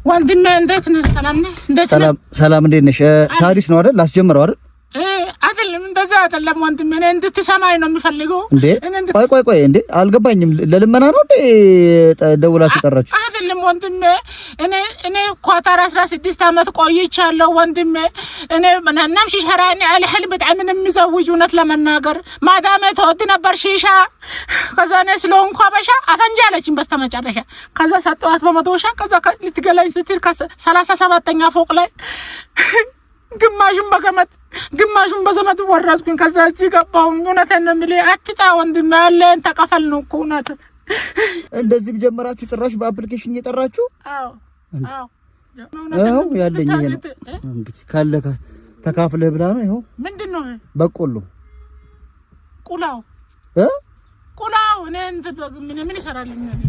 ወንድሜ እንዴት ነህ? ሰላም ነህ? ሰላም እንዴት ነሽ? ሳሪስ ነው አይደል? ላስጀምረው አይደል? አይደለም እንደዛ አይደለም ወንድሜ፣ እኔ እንድትሰማኝ ነው የምፈልገው። እንዴ ቆይ እንዴ አልገባኝም። ለልመና ነው እንዴ ደውላችሁ ጠራችሁ? አይደለም ወንድሜ፣ እኔ ኳታር 16 ዓመት ቆይቻለሁ ወንድሜ። እኔ ምናምን ሺሻራኒ አልህልም በጣም የሚዘውጅ እውነት ለመናገር ማዳሜ ተወድ ነበር ሺሻ። ከዛ እኔ ስለሆንኩ አበሻ አፈንጃ አለችኝ በስተመጨረሻ። ከዛ ሰጠዋት በመዶሻ። ከዛ ልትገላኝ ስትል ከ37ኛ ፎቅ ላይ ግማሹን በገመድ ግማሹን በዘመድ ወረድኩኝ። ከዛ እዚህ ገባሁ። እውነቴን ነው የምልህ። አትጣ ወንድሜ ያለን ተቀፈል ነው እኮ እውነት። እንደዚህ ጀመራችሁ ጭራሽ በአፕሊኬሽን እየጠራችሁ? አዎ ያለኝ ይሄ ነው እንግዲህ። ካለ ተካፍለህ ብላ ነው። ይኸው ምንድነው? በቆሎ ቁላው ቁላው። እኔ እንትን ምን ይሰራልኛል?